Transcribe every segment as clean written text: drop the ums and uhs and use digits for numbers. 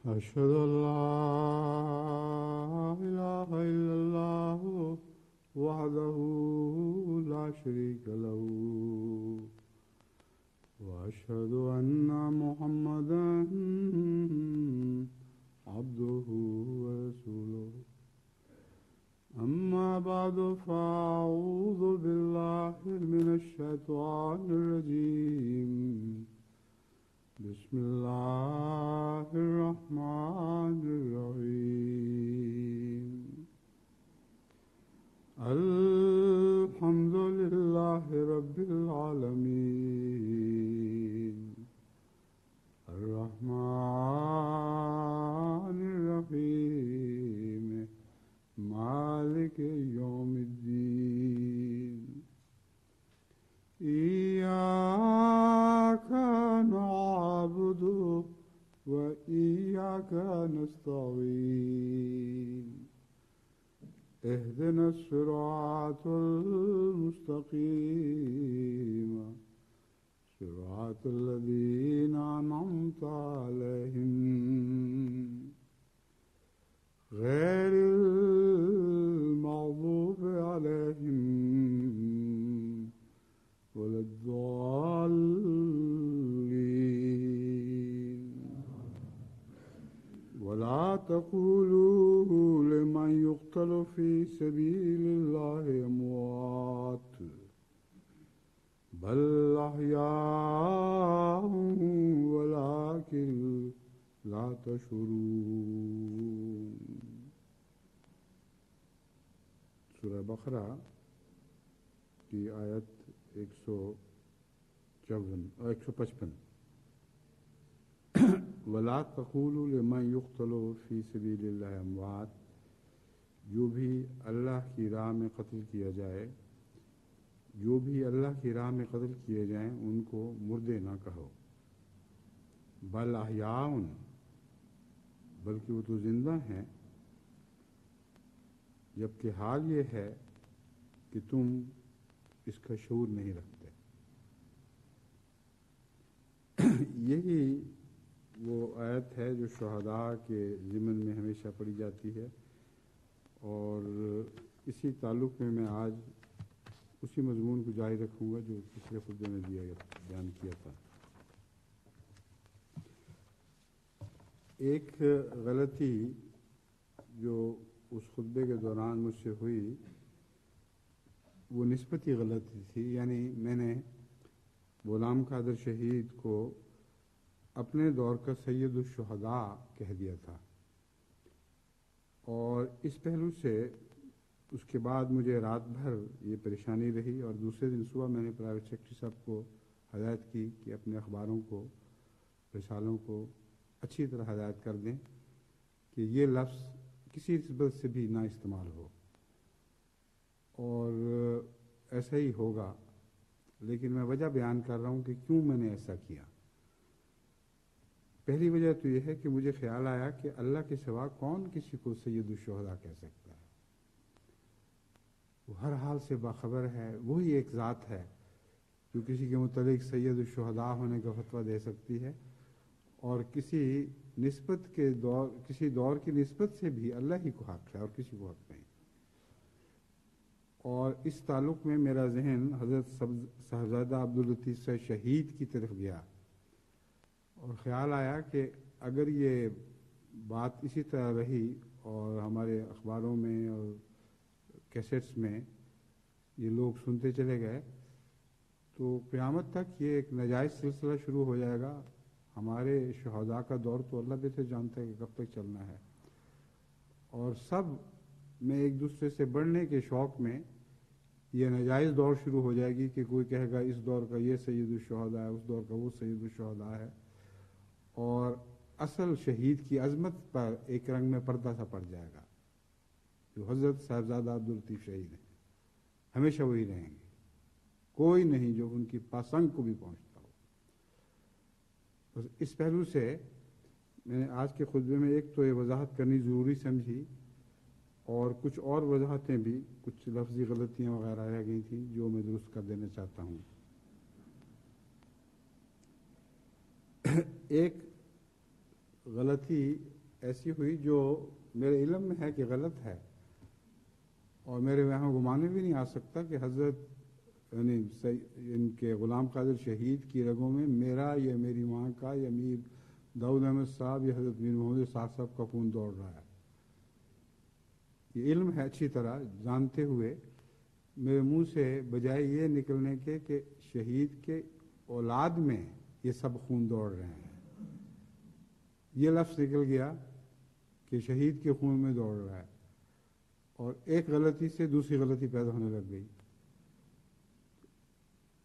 أشهد أن لا إله إلا الله وحده لا شريك له وأشهد أن محمدا عبده ورسوله أما بعد فأعوذ بالله من الشيطان الرجيم بسم الله الرحمن الرحيم الحمد لله رب العالمين الرحمن الرحيم مالك يوم الدين إياك نعبد وإياك نستعين اهدنا الصراط المستقيم صراط الذين أنعمت عليهم غير المغضوب عليهم ولا الضالين ولا تقولوا لمن يقتل في سبيل الله أموات بل أحياء ولكن لا تشعرون. سورہ بقرہ کی آیت 155. ولا تقولوا لمن يقتل في سبيل الله اموات، جو بھی اللہ کی راہ میں قتل کیا جائے، جو بھی اللہ کی راہ میں قتل کیے جائیں ان کو مردے نہ کہو، بل احیاء، بلکہ وہ تو زندہ ہیں، جبکہ حال یہ ہے کہ تم اس کا شعور نہیں رکھتے. یہی وہ آیت ہے جو شہداء کے ضمن میں ہمیشہ پڑھی جاتی ہے، اور اسی تعلق میں آج اسی مضمون کو جاری رکھوں گا جو پچھلے خطبے میں بیان کیا تھا. ایک غلطی جو اس خطبے کے دوران مجھ سے ہوئی وہ نسبتی غلطی تھی، یعنی میں نے غلام قادر شہید کو اپنے دور کا سید الشہداء کہہ دیا تھا، اور اس پہلو سے اس کے بعد مجھے رات بھر یہ پریشانی رہی، اور دوسرے دن صبح میں نے پرائیویٹ سیکرٹری صاحب کو ہدایت کی کہ اپنے اخباروں کو، رسالوں کو اچھی طرح ہدایت کر دیں کہ یہ لفظ کسی نسبت سے بھی نہ استعمال ہو، اور ایسا ہی ہوگا. لیکن میں وجہ بیان کر رہا ہوں کہ کیوں میں نے ایسا کیا. پہلی وجہ تو یہ ہے کہ مجھے خیال آیا کہ اللہ کے سوا کون کسی کو سید الشہداء کہہ سکتا ہے. وہ ہر حال سے باخبر ہے، وہی ایک ذات ہے جو کسی کے متعلق سید الشہداء ہونے کا فتویٰ دے سکتی ہے، اور کسی دور کی نسبت سے بھی اللہ ہی کو حق ہے اور کسی کو حق نہیں. اور اس تعلق میں میرا ذہن حضرت صاحبزادہ عبداللطیف سے شہید کی طرف گیا، اور خیال آیا کہ اگر یہ بات اسی طرح رہی اور ہمارے اخباروں میں اور کیسٹس میں یہ لوگ سنتے چلے گئے تو قیامت تک یہ ایک ناجائز سلسلہ شروع ہو جائے گا. ہمارے شہداء کا دور تو اللہ بہتر جانتا ہے کہ کب تک چلنا ہے، اور سب میں ایک دوسرے سے بڑھنے کے شوق میں یہ ناجائز دور شروع ہو جائے گی کہ کوئی کہے گا اس دور کا یہ سید الشہداء ہے، اس دور کا وہ سید الشہداء ہے، اور اصل شہید کی عظمت پر ایک رنگ میں پردہ سا پڑ جائے گا. جو حضرت صاحبزادہ عبداللطیف شہید ہیں ہمیشہ وہی رہیں گے، کوئی نہیں جو ان کی پاسنگ کو بھی پہنچتا ہو. بس اس پہلو سے میں نے آج کے خطبے میں ایک تو یہ وضاحت کرنی ضروری سمجھی، اور کچھ اور وضاحتیں بھی، کچھ لفظی غلطیاں وغیرہ رہ گئی تھیں جو میں درست کر دینا چاہتا ہوں. ایک غلطی ایسی ہوئی جو میرے علم میں ہے کہ غلط ہے، اور میرے وہاں گمانے بھی نہیں آ سکتا کہ حضرت یعنی ان کے غلام قادر شہید کی رگوں میں میرا یا میری ماں کا یا میر داؤد احمد صاحب یا حضرت میر محمد صاحب کا خون دوڑ رہا ہے۔ یہ علم ہے اچھی طرح جانتے ہوئے میرے منہ سے بجائے یہ نکلنے کے کہ شہید کے اولاد میں یہ سب خون دوڑ رہے ہیں، یہ لفظ نکل گیا کہ شہید کے خون میں دوڑ رہا ہے، اور ایک غلطی سے دوسری غلطی پیدا ہونے لگ گئی۔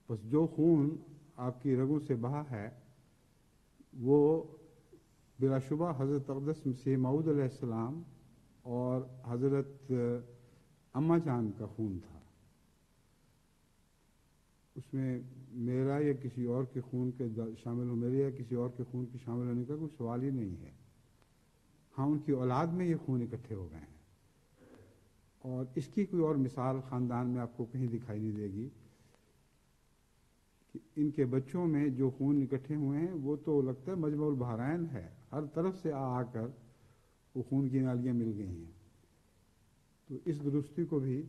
بس جو خون آپ کی رگوں سے بہا ہے وہ بلا شبہ حضرت اقدس مسیح موعود علیہ السلام اور حضرت اماں جان کا خون تھا، اس میں میرا یا کسی اور کے خون کے شامل ہو میرے یا کسی اور کے خون کے شامل ہونے کا کوئی سوال ہی نہیں ہے۔ ہاں ان کی اولاد میں یہ خون اکٹھے ہو گئے ہیں، اور اس کی کوئی اور مثال خاندان میں آپ کو کہیں دکھائی نہیں دے گی کہ ان کے بچوں میں جو خون اکٹھے ہوئے ہیں وہ تو لگتا ہے مجمع البحرین ہے، ہر طرف سے آ کر وہ خون کی نالیاں مل گئی ہیں۔ تو اس درستی کو بھی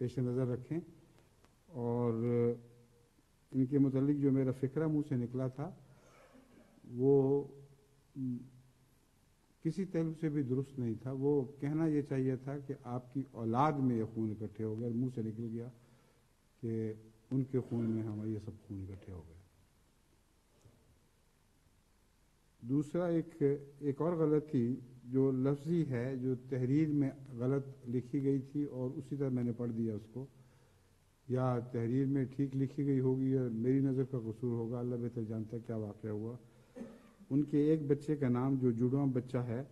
پیش نظر رکھیں، اور ان کے متعلق جو میرا فکرہ منہ سے نکلا تھا وہ کسی پہلو سے بھی درست نہیں تھا۔ وہ کہنا یہ چاہیے تھا کہ آپ کی اولاد میں یہ خون اکٹھے ہو گئے، منہ سے نکل گیا کہ ان کے خون میں ہمارے یہ سب خون اکٹھے ہو گئے۔ دوسرا ایک اور غلطی جو لفظی ہے، جو تحریر میں غلط لکھی گئی تھی اور اسی طرح میں نے پڑھ دیا اس کو، یا تحریر میں ٹھیک لکھی گئی ہوگی یا میری نظر کا قصور ہوگا، اللہ بہتر جانتا ہے کیا واقعہ ہوا۔ ان کے ایک بچے کا نام جو جڑواں بچہ ہے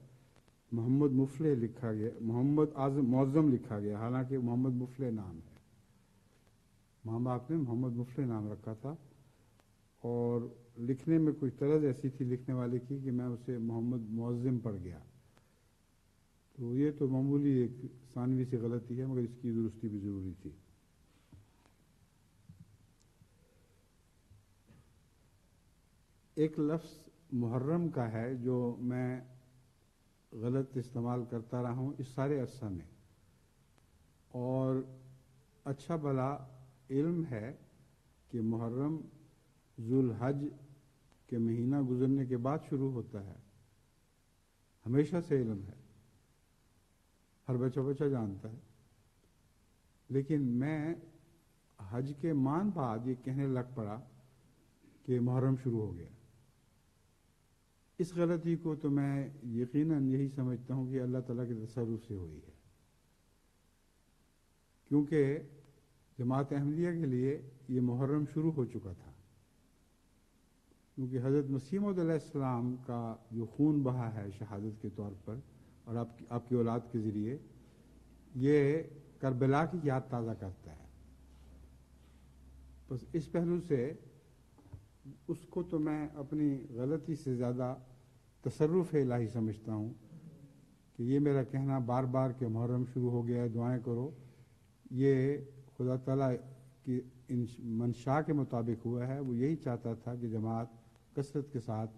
محمد مفلح لکھا گیا، محمد معظم لکھا گیا، حالانکہ محمد مفلح نام ہے، ماں باپ نے محمد مفلح نام رکھا تھا، اور لکھنے میں کوئی طرز ایسی تھی لکھنے والے کی کہ میں اسے محمد معظم پڑھ گیا۔ تو یہ تو معمولی ایک ثانوی سی غلطی ہے، مگر اس کی درستی بھی ضروری تھی۔ ایک لفظ محرم کا ہے جو میں غلط استعمال کرتا رہا ہوں اس سارے عرصہ میں، اور اچھا بھلا علم ہے کہ محرم ذوالحج کے مہینہ گزرنے کے بعد شروع ہوتا ہے، ہمیشہ سے علم ہے، ہر بچہ جانتا ہے، لیکن میں حج کے مان بعد یہ کہنے لگ پڑا کہ محرم شروع ہو گیا۔ اس غلطی کو تو میں یقیناً یہی سمجھتا ہوں کہ اللہ تعالیٰ کے تصرف سے ہوئی ہے، کیونکہ جماعت احمدیہ کے لیے یہ محرم شروع ہو چکا تھا، کیونکہ حضرت مسیح موعود علیہ السلام کا جو خون بہا ہے شہادت کے طور پر اور آپ کی اولاد کے ذریعے، یہ کربلا کی یاد تازہ کرتا ہے۔ بس اس پہلو سے اس کو تو میں اپنی غلطی سے زیادہ تصرف الہی سمجھتا ہوں کہ یہ میرا کہنا بار بار کہ محرم شروع ہو گیا ہے دعائیں کرو، یہ خدا تعالیٰ کی ان منشاء کے مطابق ہوا ہے۔ وہ یہی چاہتا تھا کہ جماعت کثرت کے ساتھ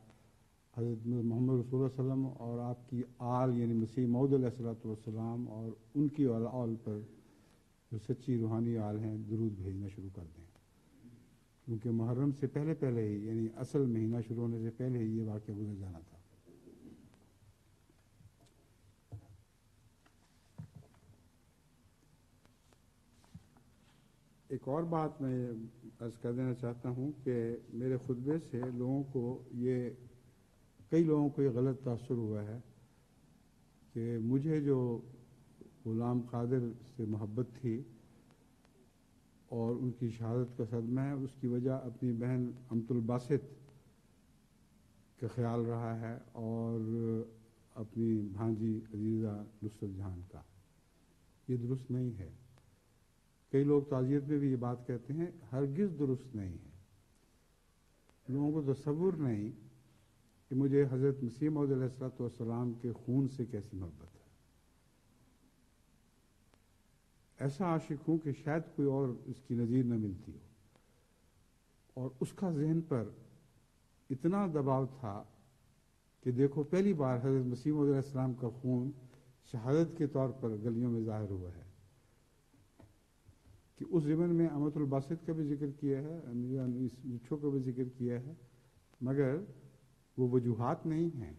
حضرت محمد رسول اللہ علیہ وسلم اور آپ کی آل یعنی مسیح موعود علیہ السلام اور ان کی آل پر جو سچی روحانی آل ہیں درود بھیجنا شروع کر دیں، کیونکہ محرم سے پہلے ہی یعنی اصل مہینہ شروع ہونے سے پہلے ہی یہ واقعہ گزر جانا تھا۔ ایک اور بات میں عرض کر دینا چاہتا ہوں کہ میرے خطبے سے کئی لوگوں کو یہ غلط تاثر ہوا ہے کہ مجھے جو غلام قادر سے محبت تھی اور ان کی شہادت کا صدمہ ہے، اس کی وجہ اپنی بہن امت الباسط کا خیال رہا ہے اور اپنی بھانجی عزیزہ نصرت جہان کا۔ یہ درست نہیں ہے۔ کئی لوگ تعزیت میں بھی یہ بات کہتے ہیں، ہرگز درست نہیں ہے۔ لوگوں کو تصور نہیں کہ مجھے حضرت مسیح موعود علیہ السلام کے خون سے کیسی محبت ہے۔ ایسا عاشق ہوں کہ شاید کوئی اور اس کی نظیر نہ ملتی ہو، اور اس کا ذہن پر اتنا دباؤ تھا کہ دیکھو پہلی بار حضرت مسیح موعود علیہ السلام کا خون شہادت کے طور پر گلیوں میں ظاہر ہوا ہے. کہ اس ضمن میں امت الباسط کا بھی ذکر کیا ہے, نچھو کا بھی ذکر کیا ہے, مگر وہ وجوہات نہیں ہیں.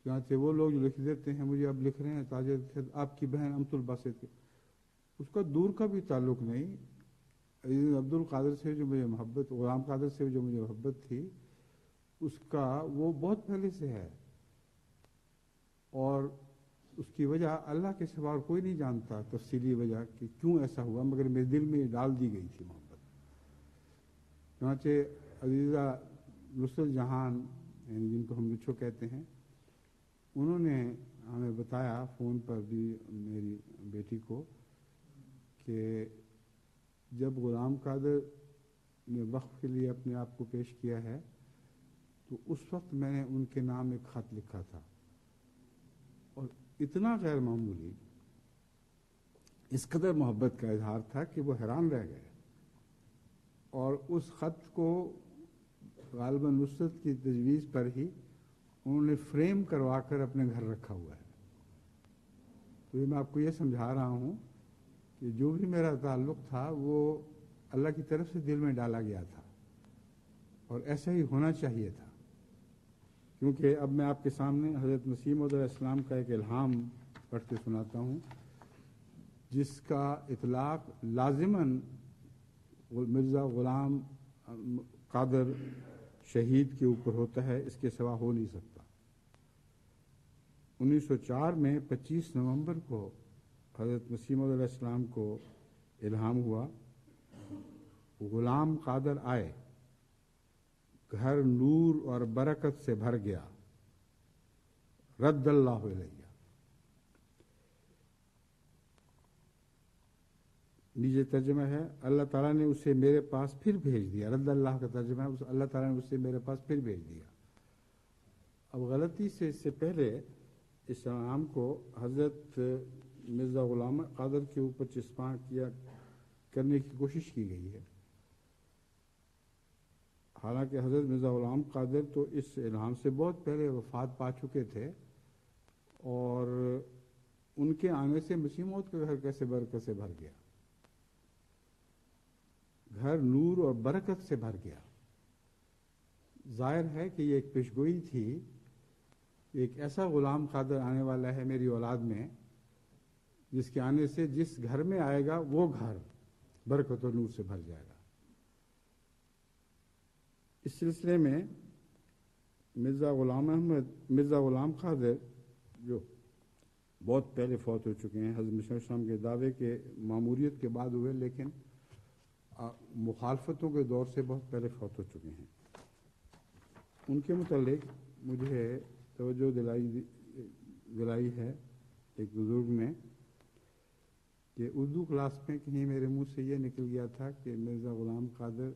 چنانچہ وہ لوگ جو لکھ دیتے ہیں مجھے اب لکھ رہے ہیں تاجر آپ کی بہن امت الباسط کے, اس کا دور کا بھی تعلق نہیں. عبد القادر سے جو مجھے محبت, غلام قادر سے جو مجھے محبت تھی, اس کا وہ بہت پہلے سے ہے, اور اس کی وجہ اللہ کے سوا کوئی نہیں جانتا تفصیلی وجہ کہ کیوں ایسا ہوا, مگر میرے دل میں ڈال دی گئی تھی محبت. چنانچہ عزیزہ نصرت جہان, یعنی جن کو ہم لچھو کہتے ہیں, انہوں نے ہمیں بتایا فون پر بھی میری بیٹی کو کہ جب غلام قادر نے وقف کے لیے اپنے آپ کو پیش کیا ہے تو اس وقت میں نے ان کے نام ایک خط لکھا تھا, اور اتنا غیر معمولی, اس قدر محبت کا اظہار تھا کہ وہ حیران رہ گئے. اور اس خط کو غالباً نصرت کی تجویز پر ہی انہوں نے فریم کروا کر اپنے گھر رکھا ہوا ہے. تو یہ میں آپ کو یہ سمجھا رہا ہوں کہ جو بھی میرا تعلق تھا وہ اللہ کی طرف سے دل میں ڈالا گیا تھا, اور ایسا ہی ہونا چاہیے تھا. کیونکہ اب میں آپ کے سامنے حضرت مسیح موعود علیہ السلام کا ایک الہام پڑھ کے سناتا ہوں, جس کا اطلاق لازماً مرزا غلام قادر شہید کے اوپر ہوتا ہے, اس کے سوا ہو نہیں سکتا. 1904 میں 25 نومبر کو حضرت مسیح موعود علیہ السلام کو الہام ہوا, غلام قادر آئے, گھر نور اور برکت سے بھر گیا, رد اللہ علیہ. نیچے ترجمہ ہے, اللہ تعالیٰ نے اسے میرے پاس پھر بھیج دیا. رد اللہ کا ترجمہ ہے اللہ تعالیٰ نے اسے میرے پاس پھر بھیج دیا. اب غلطی سے اس سے پہلے اس نام کو حضرت مرزا غلام قادر کے اوپر چسپاں کرنے کی کوشش کی گئی ہے. حالانکہ حضرت مرزا غلام قادر تو اس الہام سے بہت پہلے وفات پا چکے تھے, اور ان کے آنے سے مسیح موعود کا گھر کیسے برکت سے بھر گیا, گھر نور اور برکت سے بھر گیا. ظاہر ہے کہ یہ ایک پیشگوئی تھی, ایک ایسا غلام قادر آنے والا ہے میری اولاد میں جس کے آنے سے جس گھر میں آئے گا وہ گھر برکت و نور سے بھر جائے گا. اس سلسلے میں مرزا غلام قادر جو بہت پہلے فوت ہو چکے ہیں, حضرت مسیح السلام کے دعوے کے ماموریت کے بعد ہوئے, لیکن مخالفتوں کے دور سے بہت پہلے فوت ہو چکے ہیں. ان کے متعلق مجھے توجہ دلائی ہے ایک بزرگ نے کہ اردو کلاس میں کہیں میرے منہ سے یہ نکل گیا تھا کہ مرزا غلام قادر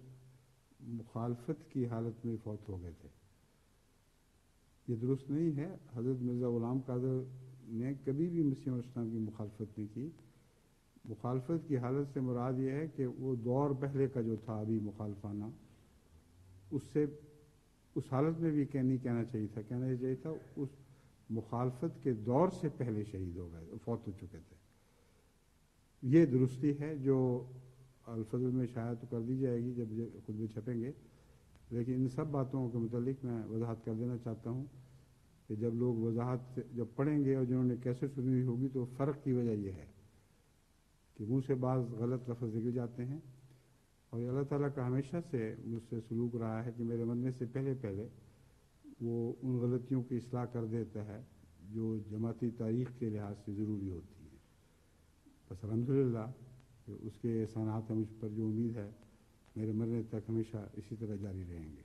مخالفت کی حالت میں فوت ہو گئے تھے. یہ درست نہیں ہے. حضرت مرزا غلام قادر نے کبھی بھی مسیح السلام کی مخالفت نہیں کی. مخالفت کی حالت سے مراد یہ ہے کہ وہ دور پہلے کا جو تھا ابھی مخالفانہ, اس حالت میں بھی نہیں کہنا چاہیے تھا, کہنا یہ چاہیے تھا اس مخالفت کے دور سے پہلے شہید ہو گئے, فوت ہو چکے تھے. یہ درستی ہے جو الفضل میں شائع تو کر دی جائے گی جب خطبے چھپیں گے, لیکن ان سب باتوں کے متعلق میں وضاحت کر دینا چاہتا ہوں کہ جب لوگ وضاحت جب پڑھیں گے اور جنہوں نے کیسے سنی ہوئی ہوگی تو فرق کی وجہ یہ ہے کہ منہ سے بعض غلط لفظ نکل جاتے ہیں, اور اللہ تعالیٰ کا ہمیشہ سے مجھ سے سلوک رہا ہے کہ میرے مرنے سے پہلے وہ ان غلطیوں کی اصلاح کر دیتا ہے جو جماعتی تاریخ کے لحاظ سے ضروری ہوتی ہیں. بس الحمدللہ اس کے احسانات ہیں مجھ پر, جو امید ہے میرے مرنے تک ہمیشہ اسی طرح جاری رہیں گے.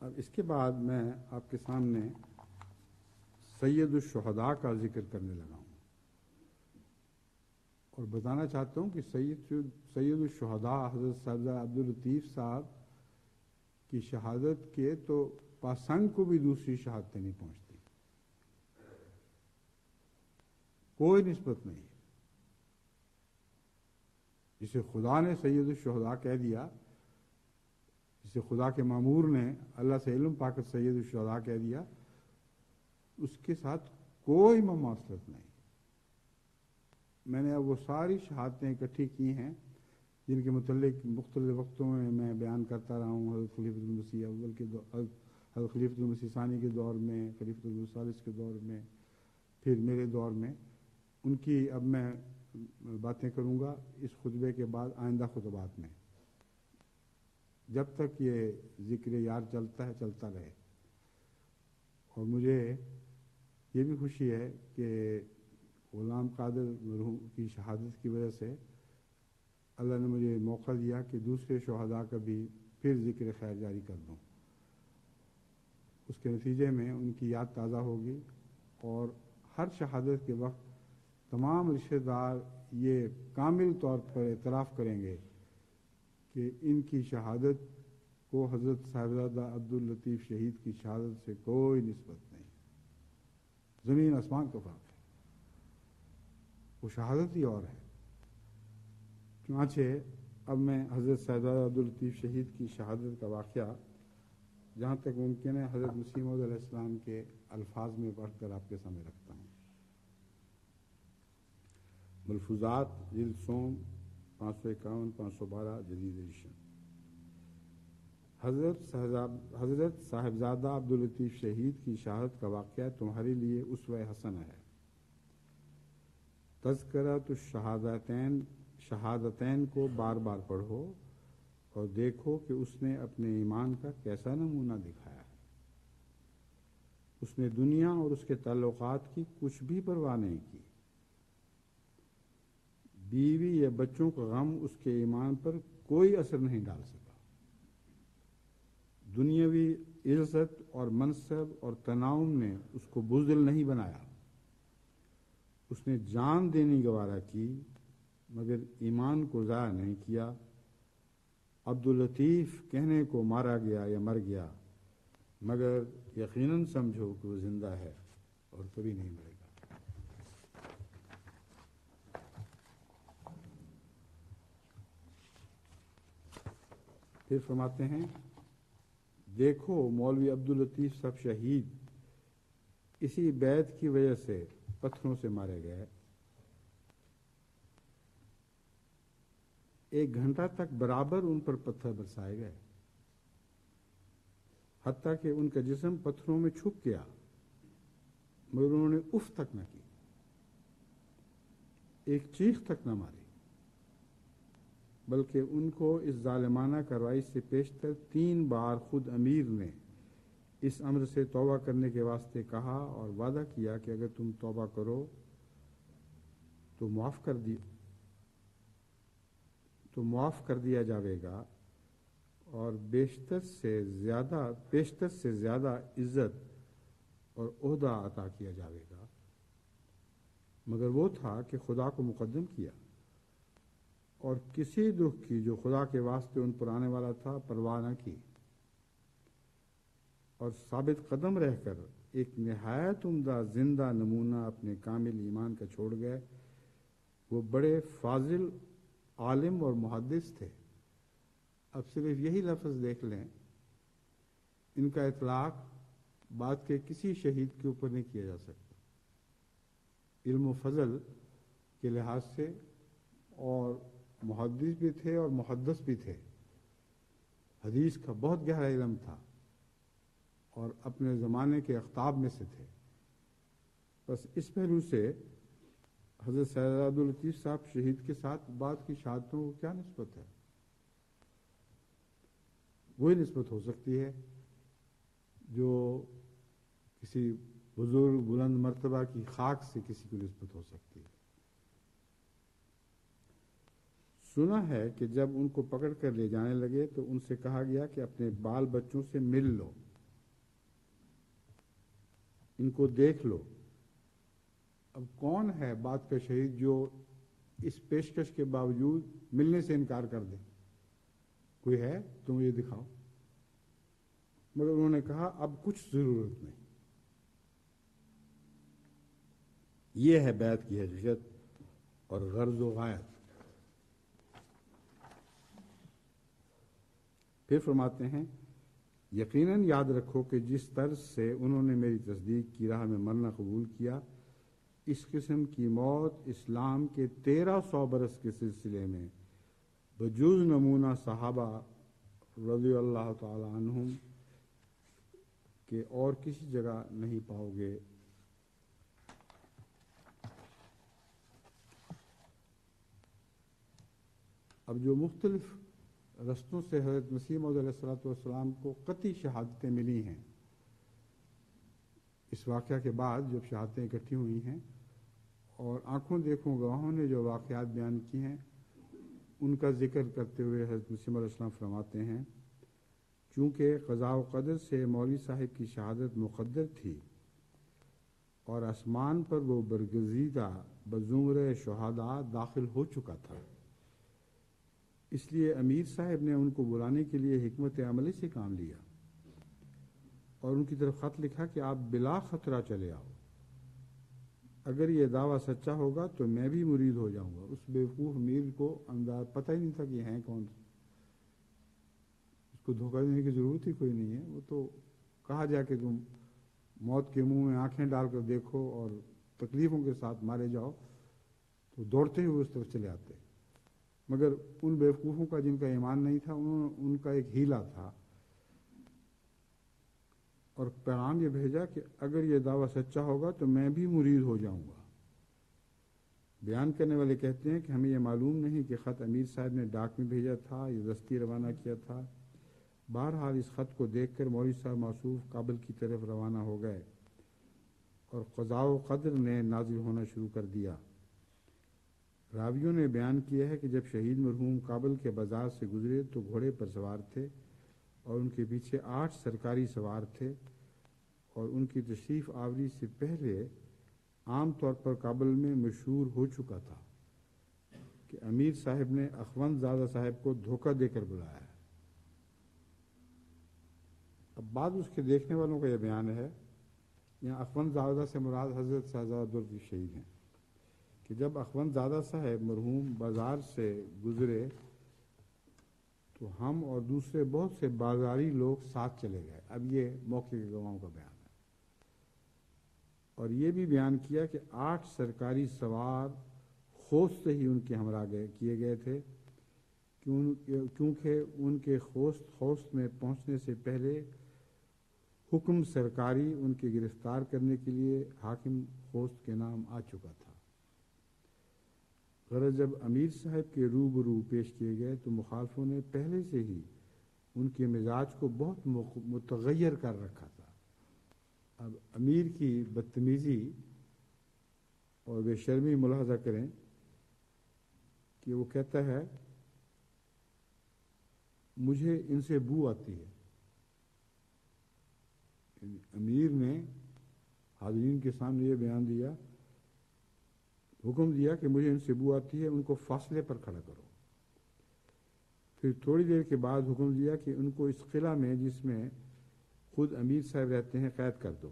اب اس کے بعد میں آپ کے سامنے سید الشہداء کا ذکر کرنے لگا ہوں, اور بتانا چاہتا ہوں کہ سید الشہداء حضرت صاحبزادہ عبداللطیف صاحب کی شہادت کے تو پاسنگ کو بھی دوسری شہادتیں نہیں پہنچتی, کوئی نسبت نہیں. جسے خدا نے سید الشہداء کہہ دیا جسے خدا کے مامور نے اللہ سے علم پا کر سید الشہداء کہہ دیا، اس کے ساتھ کوئی مماثلت نہیں۔ میں نے اب وہ ساری شہادتیں اکٹھی کی ہیں جن کے متعلق مختلف وقتوں میں بیان کرتا رہا ہوں، حضرت خلیفۃ المسیح اول کے حضرت خلیفۃ المسیح ثانی کے دور میں، خلیفۃ المسیح ثالث کے دور میں، پھر میرے دور میں۔ ان کی اب میں باتیں کروں گا اس خطبے کے بعد آئندہ خطبات میں، جب تک یہ ذکر یار چلتا ہے چلتا رہے۔ اور مجھے یہ بھی خوشی ہے کہ غلام قادر مرحوم کی شہادت کی وجہ سے اللہ نے مجھے موقع دیا کہ دوسرے شہداء کا بھی پھر ذکر خیر جاری کر دوں۔ اس کے نتیجے میں ان کی یاد تازہ ہوگی، اور ہر شہادت کے وقت تمام رشتہ دار یہ کامل طور پر اعتراف کریں گے کہ ان کی شہادت کو حضرت صاحبزادہ عبداللطیف شہید کی شہادت سے کوئی نسبت نہیں، زمین آسمان کا فرق ہے، وہ شہادت ہی اور ہے۔ چنانچہ اب میں حضرت صاحبزادہ عبداللطیف شہید کی شہادت کا واقعہ جہاں تک ممکن ہے حضرت مسیح موعود علیہ السلام کے الفاظ میں پڑھ کر آپ کے سامنے رکھتا ہوں۔ ملفوظات جلد سوم 551 512 جدید ایڈیشن۔ حضرت صاحبزادہ عبداللطیف شہید کی شہادت کا واقعہ تمہارے لیے اسوہ حسنہ ہے۔ تذکرۃ شہادتین کو بار بار پڑھو اور دیکھو کہ اس نے اپنے ایمان کا کیسا نمونہ دکھایا ہے۔ اس نے دنیا اور اس کے تعلقات کی کچھ بھی پرواہ نہیں کی۔ بیوی یا بچوں کا غم اس کے ایمان پر کوئی اثر نہیں ڈال سکا۔ دنیاوی عزت اور منصب اور تناؤم نے اس کو بزدل نہیں بنایا۔ اس نے جان دینی گوارا کی مگر ایمان کو ضائع نہیں کیا۔ عبداللطیف کہنے کو مارا گیا یا مر گیا، مگر یقیناً سمجھو کہ وہ زندہ ہے اور کبھی نہیں مرے گا۔ پھر فرماتے ہیں، دیکھو مولوی عبداللطیف صاحب شہید اسی بیعت کی وجہ سے پتھروں سے مارے گئے۔ 1 گھنٹہ تک برابر ان پر پتھر برسائے گئے، حتیٰ کہ ان کا جسم پتھروں میں چھپ گیا، مگر انہوں نے اف تک نہ کی، ایک چیخ تک نہ ماری، بلکہ ان کو اس ظالمانہ کارروائی سے پیشتر 3 بار خود امیر نے اس امر سے توبہ کرنے کے واسطے کہا اور وعدہ کیا کہ اگر تم توبہ کرو تو معاف کر دیا جاوے گا اور بیشتر سے زیادہ عزت اور عہدہ عطا کیا جاوے گا۔ مگر وہ تھا کہ خدا کو مقدم کیا اور کسی دکھ کی جو خدا کے واسطے ان پر آنے والا تھا پرواہ نہ کی، اور ثابت قدم رہ کر ایک نہایت عمدہ زندہ نمونہ اپنے کامل ایمان کا چھوڑ گئے۔ وہ بڑے فاضل عالم اور محدث تھے۔ اب صرف یہی لفظ دیکھ لیں، ان کا اطلاق بعد کے کسی شہید کے اوپر نہیں کیا جا سکتا۔ علم و فضل کے لحاظ سے اور محدث بھی تھے اور محدث بھی تھے، حدیث کا بہت گہرا علم تھا اور اپنے زمانے کے اقطاب میں سے تھے۔ بس اس پہلو سے حضرت سید عبداللطیف صاحب شہید کے ساتھ بعد کی شہادتوں کو کیا نسبت ہے؟ وہی نسبت ہو سکتی ہے جو کسی بزرگ بلند مرتبہ کی خاک سے کسی کو نسبت ہو سکتی ہے۔ سنا ہے کہ جب ان کو پکڑ کر لے جانے لگے تو ان سے کہا گیا کہ اپنے بال بچوں سے مل لو، ان کو دیکھ لو۔ اب کون ہے بعد کا شہید جو اس پیشکش کے باوجود ملنے سے انکار کر دے؟ کوئی ہے تو مجھے دکھاؤ۔ مگر انہوں نے کہا اب کچھ ضرورت نہیں۔ یہ ہے بیعت کی حقیقت اور غرض و غایت۔ پھر فرماتے ہیں یقیناً یاد رکھو کہ جس طرز سے انہوں نے میری تصدیق کی راہ میں مرنا قبول کیا، اس قسم کی موت اسلام کے 1300 برس کے سلسلے میں بجز نمونہ صحابہ رضی اللہ تعالی عنہم کہ اور کسی جگہ نہیں پاؤ گے۔ اب جو مختلف رستوں سے حضرت مسیح موعود علیہ الصلوۃ والسلام کو قطعی شہادتیں ملی ہیں، اس واقعہ کے بعد جب شہادتیں اکٹھی ہوئی ہیں اور آنکھوں دیکھوں گواہوں نے جو واقعات بیان کی ہیں ان کا ذکر کرتے ہوئے حضرت مسیح موعود علیہ السلام فرماتے ہیں چونکہ قضاء و قدر سے مولوی صاحب کی شہادت مقدر تھی اور آسمان پر وہ برگزیدہ بزمرہ شہداء داخل ہو چکا تھا، اس لیے امیر صاحب نے ان کو بلانے کے لیے حکمت عملی سے کام لیا اور ان کی طرف خط لکھا کہ آپ بلا خطرہ چلے آؤ، اگر یہ دعویٰ سچا ہوگا تو میں بھی مرید ہو جاؤں گا۔ اس بیوقوف امیر کو انداز پتہ ہی نہیں تھا کہ ہیں کون، اس کو دھوکہ دینے کی ضرورت ہی کوئی نہیں ہے، وہ تو کہا جائے کہ تم موت کے منہ میں آنکھیں ڈال کر دیکھو اور تکلیفوں کے ساتھ مارے جاؤ تو دوڑتے ہوئے اس طرف چلے آتے، مگر ان بیوقوفوں کا جن کا ایمان نہیں تھا ان کا ایک ہیلا تھا اور پیغام یہ بھیجا کہ اگر یہ دعویٰ سچا ہوگا تو میں بھی مرید ہو جاؤں گا۔ بیان کرنے والے کہتے ہیں کہ ہمیں یہ معلوم نہیں کہ خط امیر صاحب نے ڈاک میں بھیجا تھا یا دستی روانہ کیا تھا، بہرحال اس خط کو دیکھ کر مولوی صاحب موصوف کابل کی طرف روانہ ہو گئے اور قضاء و قدر نے نازل ہونا شروع کر دیا۔ راویوں نے بیان کیا ہے کہ جب شہید مرحوم کابل کے بازار سے گزرے تو گھوڑے پر سوار تھے اور ان کے پیچھے 8 سرکاری سوار تھے، اور ان کی تشریف آوری سے پہلے عام طور پر کابل میں مشہور ہو چکا تھا کہ امیر صاحب نے اخوند زادہ صاحب کو دھوکہ دے کر بلایا ہے۔ اب بعد اس کے دیکھنے والوں کا یہ بیان ہے، یہاں اخوند زادہ سے مراد حضرت شہزادہ عبداللطیف شہید ہیں، کہ جب اخوند زادہ صاحب مرحوم بازار سے گزرے تو ہم اور دوسرے بہت سے بازاری لوگ ساتھ چلے گئے۔ اب یہ موقع کے گواہوں کا بیان ہے، اور یہ بھی بیان کیا کہ 8 سرکاری سوار خوست سے ہی ان کے ہمراہ کیے گئے تھے، کیونکہ ان کے خوست میں پہنچنے سے پہلے حکم سرکاری ان کے گرفتار کرنے کے لیے حاکم خوست کے نام آ چکا تھا۔ غرض جب امیر صاحب کے روبرو پیش کیے گئے تو مخالفوں نے پہلے سے ہی ان کے مزاج کو بہت متغیر کر رکھا تھا۔ اب امیر کی بدتمیزی اور بے شرمی ملاحظہ کریں کہ وہ کہتا ہے مجھے ان سے بو آتی ہے، امیر نے حاضرین کے سامنے یہ بیان دیا، حکم دیا کہ مجھے ان سے بو آتی ہے، ان کو فاصلے پر کھڑا کرو۔ پھر تھوڑی دیر کے بعد حکم دیا کہ ان کو اس قلعہ میں جس میں خود امیر صاحب رہتے ہیں قید کر دو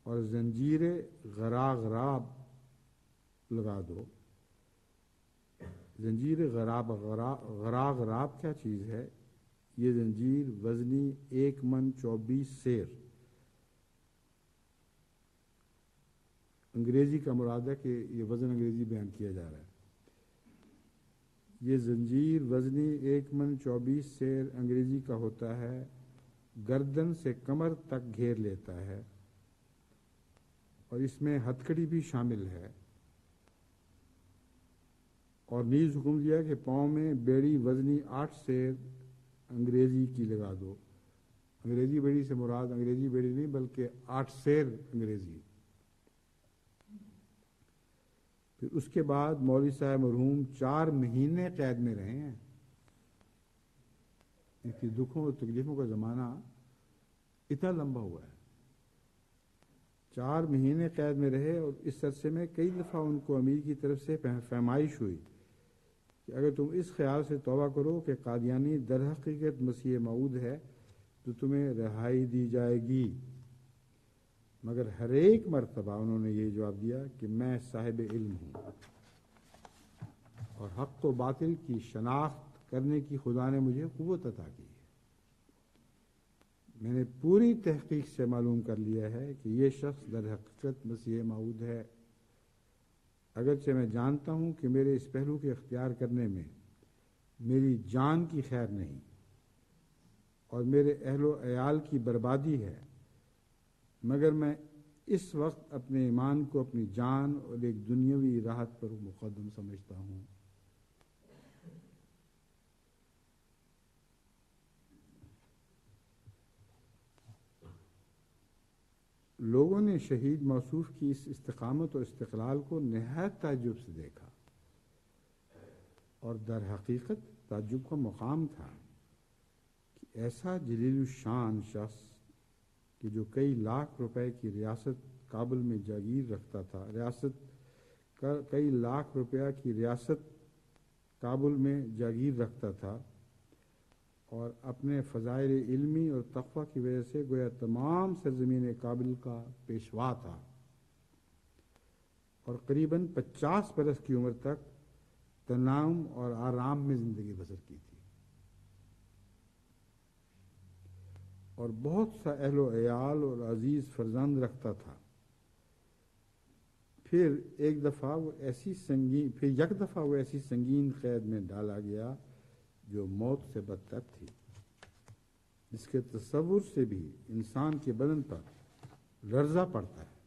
اور زنجیر غراغراب لگا دو۔ زنجیر غراغراب کیا چیز ہے؟ یہ زنجیر وزنی 1 من 24 سیر، انگریزی کا مراد ہے کہ یہ وزن انگریزی بیان کیا جا رہا ہے۔ یہ زنجیر وزنی 1 من 24 سیر انگریزی کا ہوتا ہے، گردن سے کمر تک گھیر لیتا ہے، اور اس میں ہتھکڑی بھی شامل ہے، اور نیز حکم دیا کہ پاؤں میں بیڑی وزنی 8 سیر انگریزی کی لگا دو۔ انگریزی بیڑی سے مراد انگریزی بیڑی نہیں بلکہ 8 سیر انگریزی۔ پھر اس کے بعد مولوی صاحب مرحوم 4 مہینے قید میں رہے ہیں۔ ان کی دکھوں اور تکلیفوں کا زمانہ اتنا لمبا ہوا ہے، 4 مہینے قید میں رہے، اور اس عرصے میں کئی دفعہ ان کو امیر کی طرف سے فہمائش ہوئی کہ اگر تم اس خیال سے توبہ کرو کہ قادیانی در حقیقت مسیح موعود ہے تو تمہیں رہائی دی جائے گی، مگر ہر ایک مرتبہ انہوں نے یہ جواب دیا کہ میں صاحب علم ہوں اور حق و باطل کی شناخت کرنے کی خدا نے مجھے قوت عطا کی ہے۔ میں نے پوری تحقیق سے معلوم کر لیا ہے کہ یہ شخص در حقیقت مسیح موعود ہے، اگرچہ میں جانتا ہوں کہ میرے اس پہلو کے اختیار کرنے میں میری جان کی خیر نہیں اور میرے اہل و عیال کی بربادی ہے، مگر میں اس وقت اپنے ایمان کو اپنی جان اور ایک دنیاوی راحت پر مقدم سمجھتا ہوں۔ لوگوں نے شہید موصوف کی اس استقامت و استقلال کو نہایت تعجب سے دیکھا، اور در حقیقت تعجب کا مقام تھا کہ ایسا جلیل الشان شخص کہ جو کئی لاکھ روپے کی ریاست کابل میں جاگیر رکھتا تھا، کئی لاکھ روپیہ کی ریاست کابل میں جاگیر رکھتا تھا، اور اپنے فضائل علمی اور تقوی کی وجہ سے گویا تمام سرزمین کابل کا پیشوا تھا، اور قریباً 50 برس کی عمر تک تنعم اور آرام میں زندگی بسر کی تھی، اور بہت سا اہل و عیال اور عزیز فرزند رکھتا تھا۔ پھر یک دفعہ وہ ایسی سنگین قید میں ڈالا گیا جو موت سے بدتر تھی، جس کے تصور سے بھی انسان کے بدن پر لرزہ پڑتا ہے۔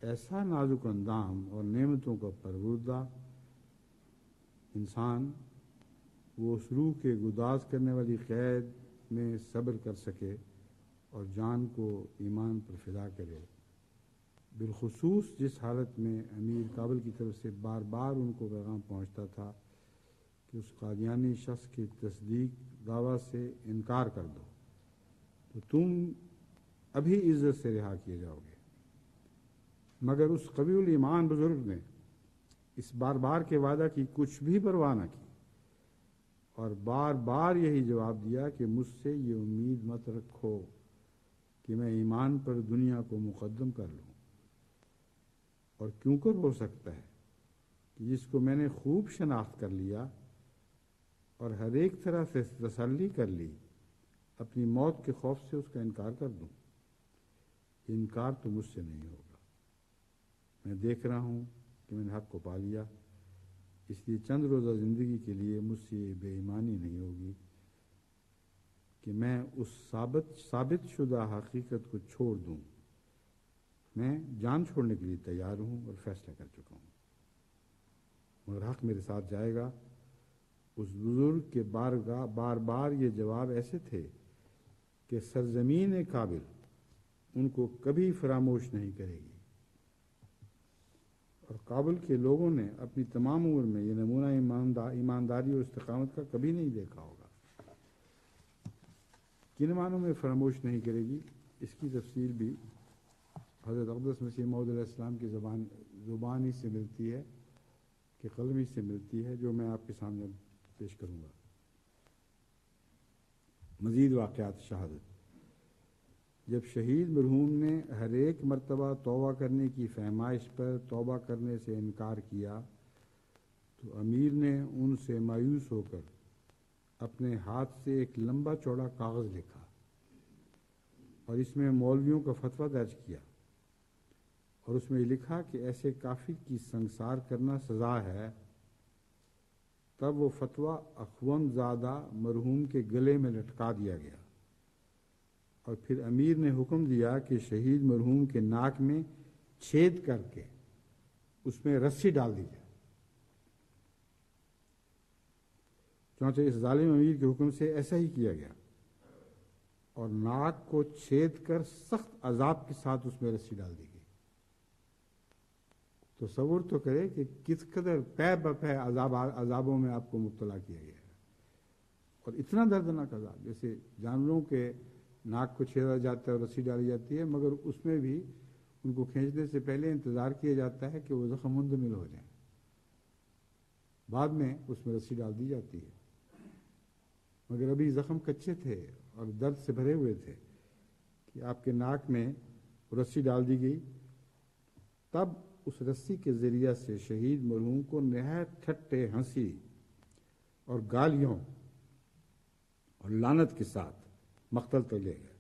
ایسا نازک اندام اور نعمتوں کا پروردہ انسان وہ اس روح کے گداز کرنے والی قید میں صبر کر سکے اور جان کو ایمان پر فدا کرے، بالخصوص جس حالت میں امیر کابل کی طرف سے بار بار ان کو پیغام پہنچتا تھا کہ اس قادیانی شخص کی تصدیق دعویٰ سے انکار کر دو تو تم ابھی عزت سے رہا کیے جاؤ گے، مگر اس قوی الایمان بزرگ نے اس بار بار کے وعدہ کی کچھ بھی پرواہ نہ کی، اور بار بار یہی جواب دیا کہ مجھ سے یہ امید مت رکھو کہ میں ایمان پر دنیا کو مقدم کر لوں، اور کیوں کر ہو سکتا ہے کہ جس کو میں نے خوب شناخت کر لیا اور ہر ایک طرح سے تسلی کر لی، اپنی موت کے خوف سے اس کا انکار کر دوں۔ انکار تو مجھ سے نہیں ہوگا، میں دیکھ رہا ہوں کہ میں نے حق کو پا لیا، اس لیے چند روزہ زندگی کے لیے مجھ سے یہ بے ایمانی نہیں ہوگی کہ میں اس ثابت شدہ حقیقت کو چھوڑ دوں۔ میں جان چھوڑنے کے لیے تیار ہوں اور فیصلہ کر چکا ہوں، مگر حق میرے ساتھ جائے گا۔ اس بزرگ کے بار بار یہ جواب ایسے تھے کہ سرزمین کابل ان کو کبھی فراموش نہیں کرے گی، اور کابل کے لوگوں نے اپنی تمام عمر میں یہ نمونہ ایمانداری اور استقامت کا کبھی نہیں دیکھا ہوگا۔ کن معنوں میں فراموش نہیں کرے گی، اس کی تفصیل بھی حضرت اقدس مسیح موعود علیہ السلام کی زبان ہی سے ملتی ہے کہ قلم ہی سے ملتی ہے، جو میں آپ کے سامنے پیش کروں گا۔ مزید واقعات شہادت۔ جب شہید مرحوم نے ہر ایک مرتبہ توبہ کرنے کی فہمائش پر توبہ کرنے سے انکار کیا تو امیر نے ان سے مایوس ہو کر اپنے ہاتھ سے ایک لمبا چوڑا کاغذ لکھا اور اس میں مولویوں کا فتویٰ درج کیا، اور اس میں لکھا کہ ایسے کافر کی سنگسار کرنا سزا ہے۔ تب وہ فتویٰ اخوند زادہ مرحوم کے گلے میں لٹکا دیا گیا، اور پھر امیر نے حکم دیا کہ شہید مرحوم کے ناک میں چھید کر کے اس میں رسی ڈال دی جائے۔ چنانچہ اس ظالم امیر کے حکم سے ایسا ہی کیا گیا، اور ناک کو چھید کر سخت عذاب کے ساتھ اس میں رسی ڈال دی گئی۔ تصور تو کرے کہ کس قدر پے بپے عذابوں میں آپ کو مبتلا کیا گیا ہے، اور اتنا دردناک عذاب، جیسے جانوروں کے ناک کو چھیدا جاتا ہے اور رسی ڈالی جاتی ہے، مگر اس میں بھی ان کو کھینچنے سے پہلے انتظار کیا جاتا ہے کہ وہ زخم مندمل ہو جائیں، بعد میں اس میں رسی ڈال دی جاتی ہے، مگر ابھی زخم کچے تھے اور درد سے بھرے ہوئے تھے کہ آپ کے ناک میں رسی ڈال دی گئی۔ تب اس رسی کے ذریعہ سے شہید مرحوم کو نہایت ٹھٹے ہنسی اور گالیوں اور لعنت کے ساتھ مقتل تک لے گئے،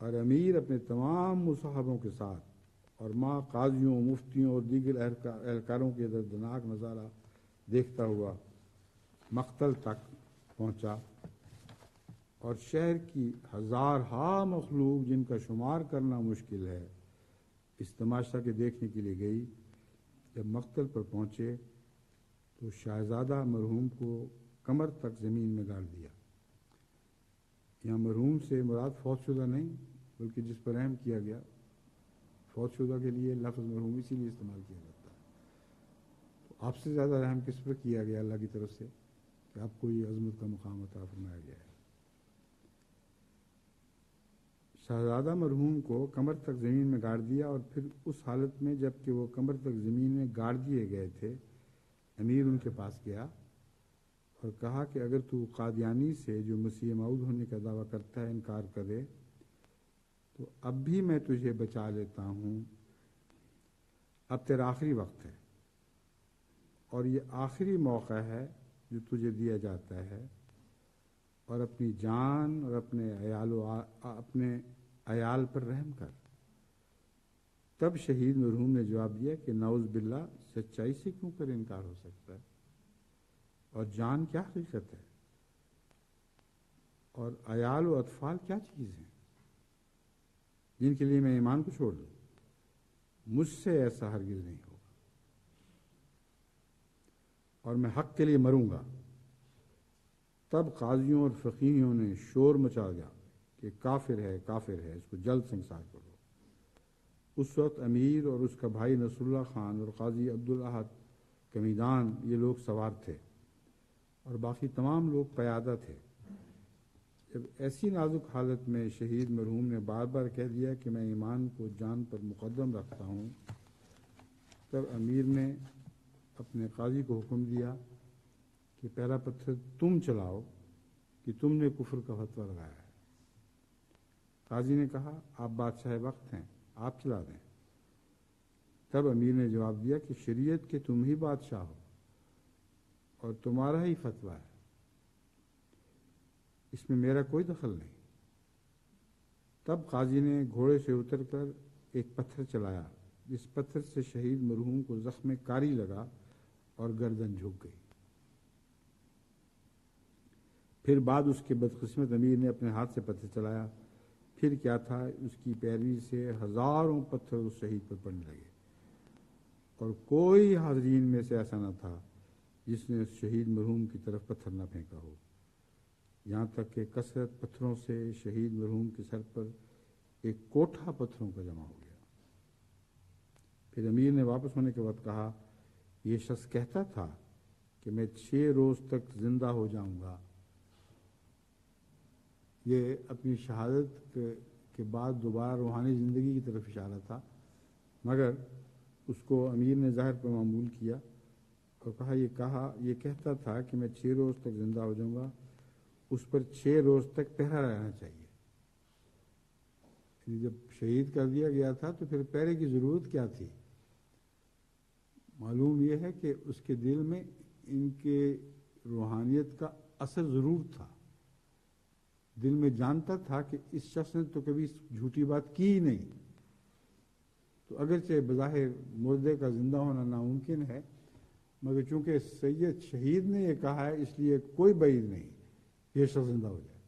اور امیر اپنے تمام مصاحبوں کے ساتھ اور ماں قاضیوں، مفتیوں اور دیگر اہلکاروں کے دردناک نظارہ دیکھتا ہوا مقتل تک پہنچا، اور شہر کی ہزارہا مخلوق جن کا شمار کرنا مشکل ہے اس تماشا کے دیکھنے کے لیے گئی۔ جب مقتل پر پہنچے تو شہزادہ مرحوم کو کمر تک زمین میں گاڑ دیا۔ یہاں مرحوم سے مراد فوت شدہ نہیں بلکہ جس پر رحم کیا گیا، فوت شدہ کے لیے لفظ مرحوم اسی لیے استعمال کیا جاتا ہے۔ تو آپ سے زیادہ رحم کس پر کیا گیا اللہ کی طرف سے کہ آپ کو یہ عظمت کا مقام عطا فرمایا گیا ہے۔ شہزادہ مرحوم کو کمر تک زمین میں گاڑ دیا، اور پھر اس حالت میں جب کہ وہ کمر تک زمین میں گاڑ دیے گئے تھے، امیر ان کے پاس گیا اور کہا کہ اگر تو قادیانی سے جو مسیح موعود ہونے کا دعویٰ کرتا ہے انکار کرے تو اب بھی میں تجھے بچا لیتا ہوں، اب تیرا آخری وقت ہے اور یہ آخری موقع ہے جو تجھے دیا جاتا ہے، اور اپنی جان اور اپنے عیال پر رحم کر۔ تب شہید مرحوم نے جواب دیا کہ نعوذ باللہ، سچائی سے کیوں کر انکار ہو سکتا ہے، اور جان کیا حقیقت ہے، اور عیال و اطفال کیا چیز ہیں جن کے لیے میں ایمان کو چھوڑ دوں؟ مجھ سے ایسا ہرگز نہیں ہوگا، اور میں حق کے لیے مروں گا۔ تب قاضیوں اور فقیہوں نے شور مچا دیا کہ کافر ہے، کافر ہے، اس کو جلد سنسار کرو۔ اس وقت امیر اور اس کا بھائی نصر اللہ خان اور قاضی عبدالاحد کمیدان یہ لوگ سوار تھے، اور باقی تمام لوگ پیادہ تھے۔ جب ایسی نازک حالت میں شہید مرحوم نے بار بار کہہ دیا کہ میں ایمان کو جان پر مقدم رکھتا ہوں، تب امیر نے اپنے قاضی کو حکم دیا کہ پہلا پتھر تم چلاؤ کہ تم نے کفر کا فتویٰ لگایا ہے۔ قاضی نے کہا آپ بادشاہ وقت ہیں، آپ چلا دیں۔ تب امیر نے جواب دیا کہ شریعت کے تم ہی بادشاہ ہو اور تمہارا ہی فتویٰ ہے، اس میں میرا کوئی دخل نہیں۔ تب قاضی نے گھوڑے سے اتر کر ایک پتھر چلایا، جس پتھر سے شہید مرحوم کو زخم کاری لگا اور گردن جھک گئی۔ پھر بعد اس کے بدقسمت امیر نے اپنے ہاتھ سے پتھر چلایا، پھر کیا تھا، اس کی پیروی سے ہزاروں پتھر اس شہید پر پڑنے لگے، اور کوئی حاضرین میں سے ایسا نہ تھا جس نے اس شہید مرحوم کی طرف پتھر نہ پھینکا ہو، یہاں تک کہ کثرت پتھروں سے شہید مرحوم کے سر پر ایک کوٹھا پتھروں کا جمع ہو گیا۔ پھر امیر نے واپس ہونے کے وقت کہا یہ شخص کہتا تھا کہ میں 6 روز تک زندہ ہو جاؤں گا۔ یہ اپنی شہادت کے بعد دوبارہ روحانی زندگی کی طرف اشارہ تھا، مگر اس کو امیر نے ظاہر پر معمول کیا اور کہا یہ کہتا تھا کہ میں 6 روز تک زندہ ہو جاؤں گا، اس پر 6 روز تک پہرا رہنا چاہیے۔ جب شہید کر دیا گیا تھا تو پھر پہرے کی ضرورت کیا تھی؟ معلوم یہ ہے کہ اس کے دل میں ان کے روحانیت کا اثر ضرور تھا، دل میں جانتا تھا کہ اس شخص نے تو کبھی جھوٹی بات کی ہی نہیں، تو اگرچہ بظاہر مردے کا زندہ ہونا ناممکن ہے، مگر چونکہ سید شہید نے یہ کہا ہے اس لیے کوئی بعید نہیں یہ شخص زندہ ہو جائے۔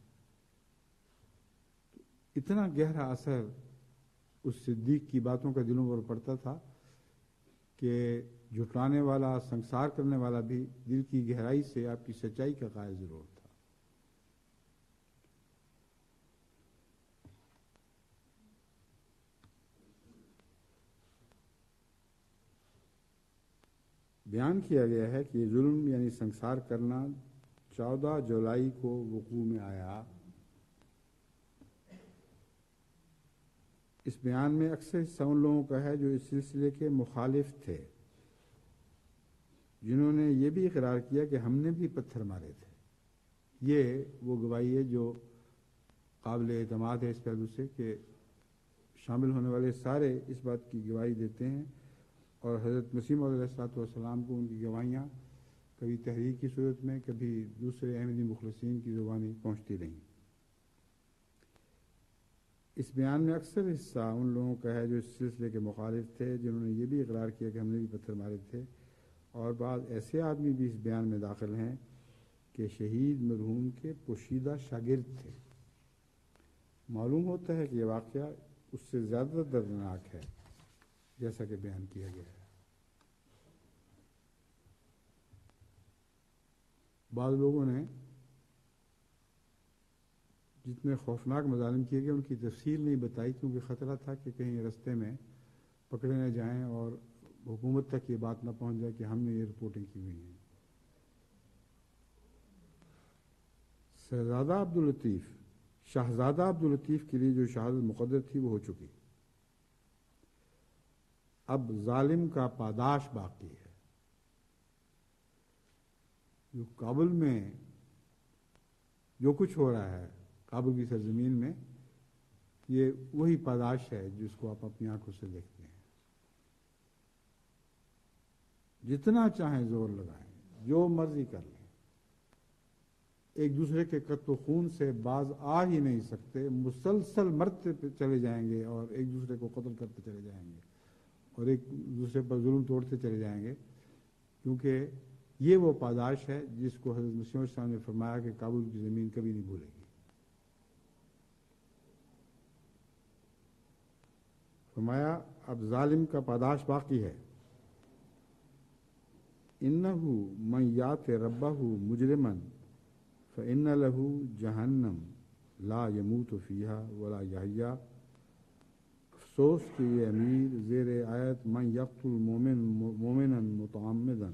اتنا گہرا اثر اس صدیق کی باتوں کا دلوں پر پڑتا تھا کہ جھٹلانے والا، سنسار کرنے والا بھی دل کی گہرائی سے آپ کی سچائی کا قائل ضرور تھا۔ بیان کیا گیا ہے کہ یہ ظلم یعنی سنسار کرنا 14 جولائی کو وقوع میں آیا۔ اس بیان میں اکثر حصہ ان لوگوں کا ہے جو اس سلسلے کے مخالف تھے، جنہوں نے یہ بھی اقرار کیا کہ ہم نے بھی پتھر مارے تھے۔ یہ وہ گواہی ہے جو قابل اعتماد ہے اس پہلو سے کہ شامل ہونے والے سارے اس بات کی گواہی دیتے ہیں، اور حضرت مسیح موعود علیہ الصلوۃ والسلام کو ان کی گواہیاں کبھی تحریر کی صورت میں، کبھی دوسرے احمدی مخلصین کی زبانی پہنچتی رہیں۔ اس بیان میں اکثر حصہ ان لوگوں کا ہے جو اس سلسلے کے مخالف تھے، جنہوں نے یہ بھی اقرار کیا کہ ہم نے بھی پتھر مارے تھے، اور بعض ایسے آدمی بھی اس بیان میں داخل ہیں کہ شہید مرحوم کے پوشیدہ شاگرد تھے۔ معلوم ہوتا ہے کہ یہ واقعہ اس سے زیادہ دردناک ہے جیسا کہ بیان کیا گیا ہے۔ بعض لوگوں نے جتنے خوفناک مظالم کیے گئے ان کی تفصیل نہیں بتائی، کیونکہ خطرہ تھا کہ کہیں رستے میں پکڑے نہ جائیں اور حکومت تک یہ بات نہ پہنچ جائے کہ ہم نے یہ رپورٹنگ کی ہوئی ہیں۔ شہزادہ عبداللطیف کے لیے جو شہادت مقدر تھی وہ ہو چکی، اب ظالم کا پاداش باقی ہے۔ جو کابل میں جو کچھ ہو رہا ہے کابل کی سرزمین میں، یہ وہی پاداش ہے جس کو آپ اپنی آنکھوں سے دیکھتے ہیں۔ جتنا چاہیں زور لگائیں، جو مرضی کر لیں، ایک دوسرے کے قتل و خون سے باز آ ہی نہیں سکتے، مسلسل مرتے چلے جائیں گے اور ایک دوسرے کو قتل کرتے چلے جائیں گے اور ایک دوسرے پر ظلم توڑتے چلے جائیں گے، کیونکہ یہ وہ پاداش ہے جس کو حضرت مسیح علیہ السلام نے فرمایا کہ کابل کی زمین کبھی نہیں بھولے گی۔ فرمایا اب ظالم کا پاداش باقی ہے۔ انہ من یات ربہ مجرما فإن له جہنم لا يموت فیہا ولا یحیا۔ افسوس کہ یہ امیر زیر آیت من یقتل مومنا متعمدا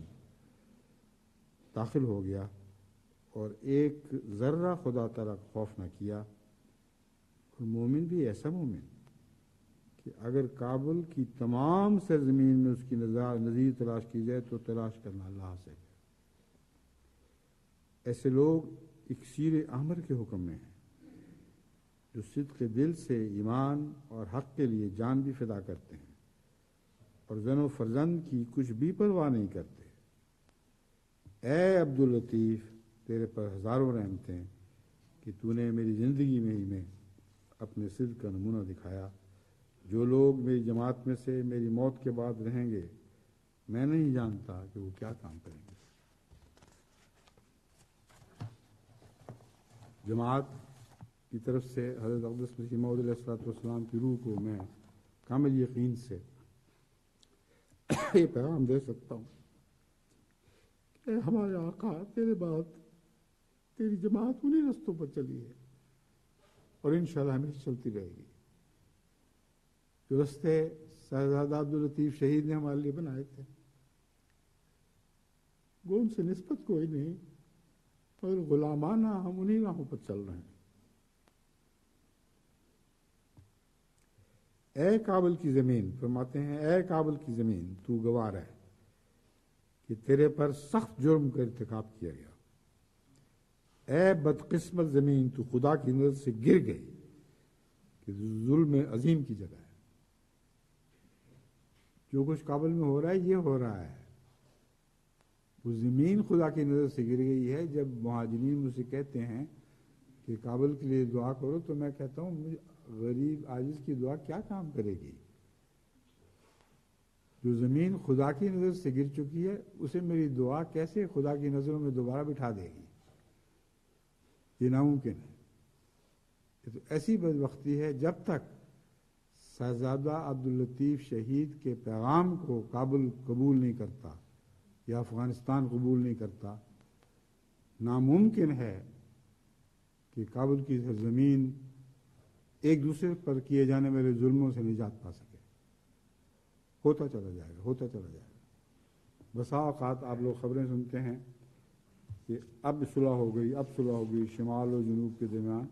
داخل ہو گیا اور ایک ذرہ خدا تعالیٰ کا خوف نہ کیا، اور مومن بھی ایسا مومن کہ اگر کابل کی تمام سرزمین میں اس کی نظیر تلاش کی جائے تو تلاش کرنا اللہ سے ہے۔ ایسے لوگ اکسیر احمر کے حکم میں ہیں، جو صدق دل سے ایمان اور حق کے لیے جان بھی فدا کرتے ہیں اور زن و فرزند کی کچھ بھی پرواہ نہیں کرتے۔ اے عبداللطیف، تیرے پر ہزاروں رحمتیں کہ تو نے میری زندگی میں ہی میں اپنے صدق کا نمونہ دکھایا۔ جو لوگ میری جماعت میں سے میری موت کے بعد رہیں گے، میں نہیں جانتا کہ وہ کیا کام کریں گے۔ جماعت کی طرف سے حضرت اقدس مسیح موعود علیہ السلام کی روح کو میں کامل یقین سے یہ پیغام دے سکتا ہوں کہ ہمارے آقا تیرے بعد تیری جماعت انہی رستوں پر چلی ہے اور انشاءاللہ ہمیشہ چلتی رہے گی۔ جو رستے شہزادہ عبداللطیف شہید نے ہمارے لیے بنائے تھے، وہ ان سے نسبت کوئی نہیں، اور غلامانہ ہم انہی راہوں پر چل رہے ہیں۔ اے کابل کی زمین، فرماتے ہیں اے کابل کی زمین تو گوار ہے کہ تیرے پر سخت جرم کا ارتکاب کیا گیا۔ اے بدقسمت زمین تو خدا کی نظر سے گر گئی کہ ظلم عظیم کی جگہ ہے۔ جو کچھ کابل میں ہو رہا ہے یہ ہو رہا ہے، وہ زمین خدا کی نظر سے گر گئی ہے۔ جب مہاجرین مجھ سے کہتے ہیں کہ کابل کے لیے دعا کرو تو میں کہتا ہوں غریب عاجز کی دعا کیا کام کرے گی؟ جو زمین خدا کی نظر سے گر چکی ہے اسے میری دعا کیسے خدا کی نظروں میں دوبارہ بٹھا دے گی؟ یہ ناممکن ہے۔ یہ تو ایسی بدبختی ہے، جب تک شہزادہ عبداللطیف شہید کے پیغام کو کابل قبول نہیں کرتا یا افغانستان قبول نہیں کرتا، ناممکن ہے کہ کابل کی زمین ایک دوسرے پر کیے جانے والے ظلموں سے نجات پا سکے۔ ہوتا چلا جائے گا، ہوتا چلا جائے گا۔ بسا اوقات آپ لوگ خبریں سنتے ہیں کہ اب صلح ہو گئی، اب صلح ہو گئی شمال و جنوب کے درمیان،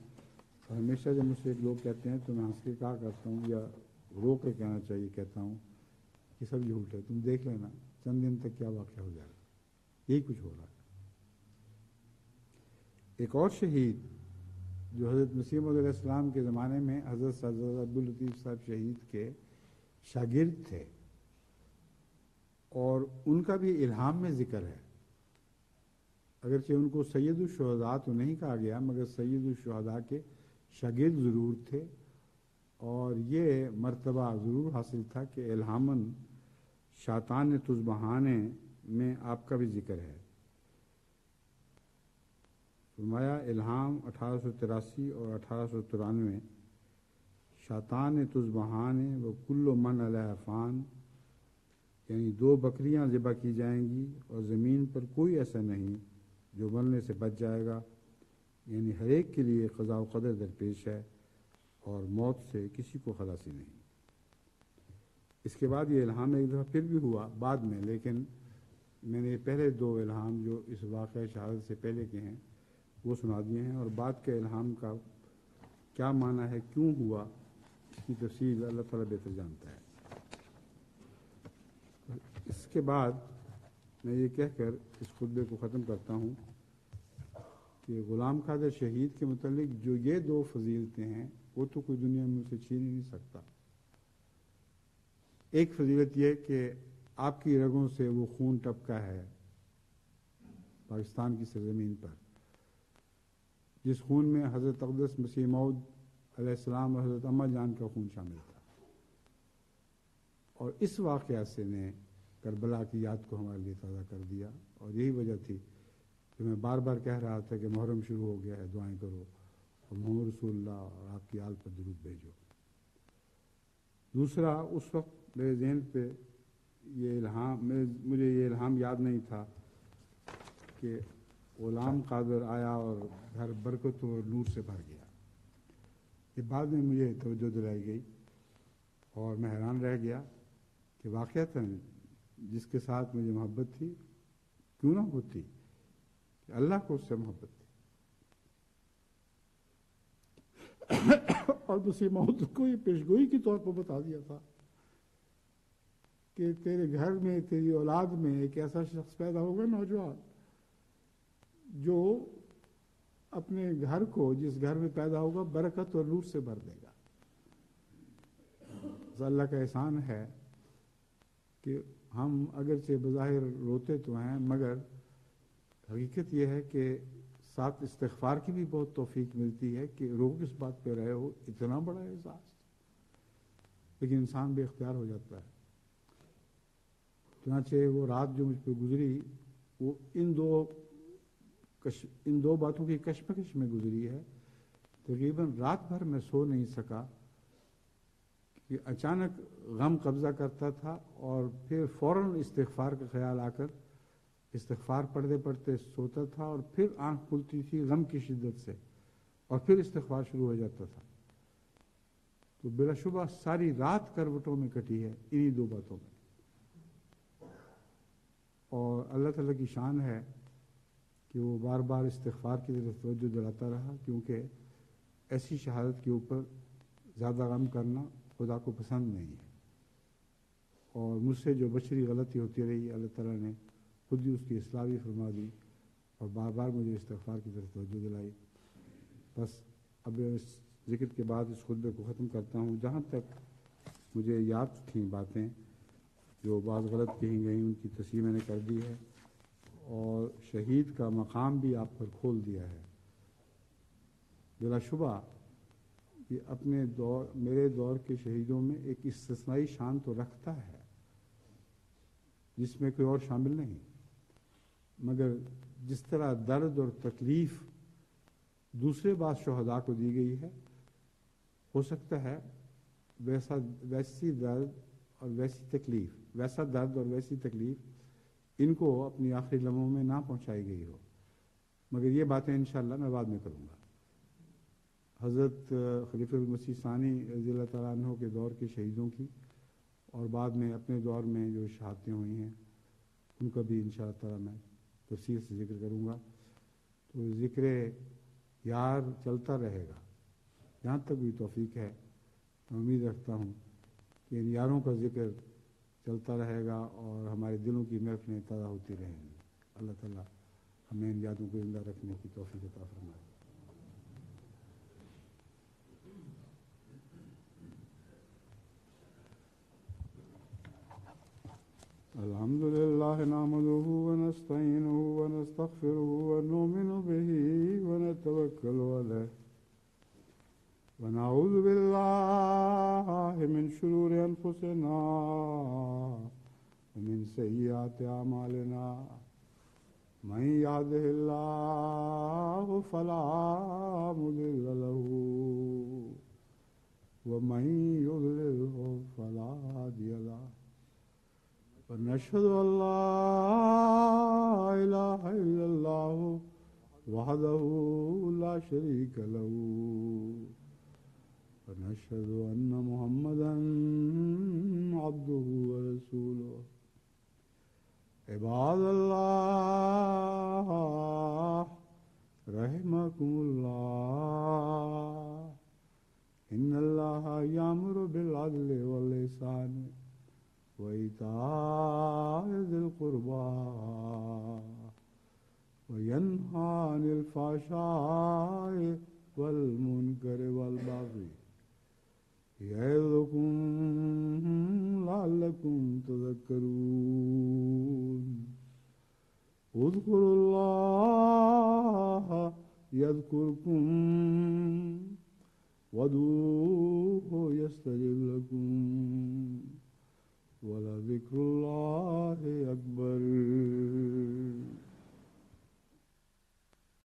اور ہمیشہ جب مجھ سے ایک لوگ کہتے ہیں تو میں ہنس کے کہا کرتا ہوں یا رو کے کہنا چاہیے کہتا ہوں کہ سب جھوٹ ہے، تم دیکھ لینا چند دن تک کیا واقعہ ہو جائے گا۔ یہی کچھ ہو رہا ہے۔ ایک اور شہید جو حضرت مسیح موعود علیہ السلام کے زمانے میں حضرت شہزادہ عبداللطیف صاحب شہید کے شاگرد تھے، اور ان کا بھی الہام میں ذکر ہے۔ اگرچہ ان کو سید الشہداء تو نہیں کہا گیا مگر سید الشہداء کے شاگرد ضرور تھے، اور یہ مرتبہ ضرور حاصل تھا کہ الہاماً شاطان تذبحانے میں آپ کا بھی ذکر ہے۔ فرمایا الہام 1883 اور 1893، شاطان تذبحانے و کل من علیہ فان، یعنی 2 بکریاں ذبح کی جائیں گی اور زمین پر کوئی ایسا نہیں جو مرنے سے بچ جائے گا، یعنی ہر ایک کے لیے قضاء و قدر درپیش ہے اور موت سے کسی کو خلاصی نہیں۔ اس کے بعد یہ الہام ایک دفعہ پھر بھی ہوا بعد میں، لیکن میں نے پہلے 2 الہام جو اس واقعہ شہادت سے پہلے کے ہیں وہ سنا دیے ہیں، اور بعد کے الہام کا کیا معنی ہے، کیوں ہوا، اس کی تفصیل اللہ تعالیٰ بہتر جانتا ہے۔ اس کے بعد میں یہ کہہ کر اس خطبے کو ختم کرتا ہوں کہ غلام قادر شہید کے متعلق جو یہ 2 فضیلتیں ہیں وہ تو کوئی دنیا میں اسے چھین ہی نہیں سکتا۔ ایک فضیلت یہ کہ آپ کی رگوں سے وہ خون ٹپکا ہے پاکستان کی سرزمین پر، جس خون میں حضرت اقدس مسیح موعود علیہ السلام اور حضرت اماں جان کا خون شامل تھا، اور اس واقعہ سے نے کربلا کی یاد کو ہمارے لیے تازہ کر دیا، اور یہی وجہ تھی کہ میں بار بار کہہ رہا تھا کہ محرم شروع ہو گیا ہے، دعائیں کرو اور محمد رسول اللہ اور آپ کی آل پر درود بھیجو۔ دوسرا، اس وقت میرے ذہن پہ مجھے یہ الہام یاد نہیں تھا کہ غلام قادر آیا اور گھر برکت اور نور سے بھر گیا۔ یہ بعد میں مجھے توجہ دلائی گئی اور میں حیران رہ گیا کہ واقعتاً جس کے ساتھ مجھے محبت تھی، کیوں نہ ہوتی کہ اللہ کو اس سے محبت تھی، اور مسیح موعود کو یہ پیشگوئی کے طور پر بتا دیا تھا کہ تیرے گھر میں، تیری اولاد میں ایک ایسا شخص پیدا ہوگا، نوجوان، جو اپنے گھر کو، جس گھر میں پیدا ہوگا، برکت اور نور سے بھر دے گا۔ اللہ کا احسان ہے کہ ہم اگرچہ بظاہر روتے تو ہیں، مگر حقیقت یہ ہے کہ ساتھ استغفار کی بھی بہت توفیق ملتی ہے کہ رو کس بات پہ رہے ہو، اتنا بڑا احساس، لیکن انسان بے اختیار ہو جاتا ہے۔ چنانچہ وہ رات جو مجھ پہ گزری وہ ان دو باتوں کی کشمکش میں گزری ہے۔ تقریباً رات بھر میں سو نہیں سکا کہ اچانک غم قبضہ کرتا تھا، اور پھر فوراً استغفار کا خیال آ کر استغفار پڑھتے پڑھتے سوتا تھا، اور پھر آنکھ کھلتی تھی غم کی شدت سے، اور پھر استغفار شروع ہو جاتا تھا۔ تو بلا شبہ ساری رات کروٹوں میں کٹی ہے انہی 2 باتوں میں، اور اللہ تعالیٰ کی شان ہے کہ وہ بار بار استغفار کی طرف توجہ دلاتا رہا، کیونکہ ایسی شہادت کے اوپر زیادہ غم کرنا خدا کو پسند نہیں ہے، اور مجھ سے جو بشری غلطی ہوتی رہی اللہ تعالیٰ نے خود ہی اس کی اصلاح بھی فرما دی، اور بار بار مجھے استغفار کی طرف توجہ دلائی۔ بس اب اس ذکر کے بعد اس خطبے کو ختم کرتا ہوں۔ جہاں تک مجھے یاد تھیں باتیں جو بعض غلط کہی گئیں، ان کی تصحیح میں نے کر دی ہے، اور شہید کا مقام بھی آپ پر کھول دیا ہے۔ بلا شبہ یہ اپنے میرے دور کے شہیدوں میں ایک استثنائی شان تو رکھتا ہے جس میں کوئی اور شامل نہیں، مگر جس طرح درد اور تکلیف دوسرے بعض شہداء کو دی گئی ہے، ہو سکتا ہے ویسی درد اور ویسی تکلیف ان کو اپنی آخری لمحوں میں نہ پہنچائی گئی ہو، مگر یہ باتیں انشاءاللہ میں بعد میں کروں گا۔ حضرت خلیفہ المسیح ثانی رضی اللہ تعالیٰ عنہ کے دور کے شہیدوں کی، اور بعد میں اپنے دور میں جو شہادتیں ہوئی ہیں ان کا بھی انشاءاللہ تعالیٰ میں تفصیل سے ذکر کروں گا۔ تو ذکر یار چلتا رہے گا جہاں تک بھی توفیق ہے۔ میں امید رکھتا ہوں کہ ان یاروں کا ذکر چلتا رہے گا اور ہمارے دلوں کی محفلیں تازہ ہوتی رہیں گی۔ اللہ تعالیٰ ہمیں ان یادوں کو زندہ رکھنے کی توفیق عطا فرمائے۔ الحمد للہ نحمدہ ونستعینہ ونستغفرہ ونستغفره ونؤمن به ونتوكل عليه ونعوذ بالله من شرور أنفسنا ومن سيئات أعمالنا من يهده الله فلا مضل له ومن يضلله فلا هادي له ونشهد أن لا إله إلا الله وحده لا شريك له ونشهد أن محمدا عبده ورسوله عباد الله رحمكم الله إن الله يأمر بالعدل والإحسان وإيتاء ذي القربى وينهى عن الفحشاء والمنكر والبغي يعظكم لعلكم تذكرون اذكروا الله يذكركم وادعوه يستجب لكم ولذكر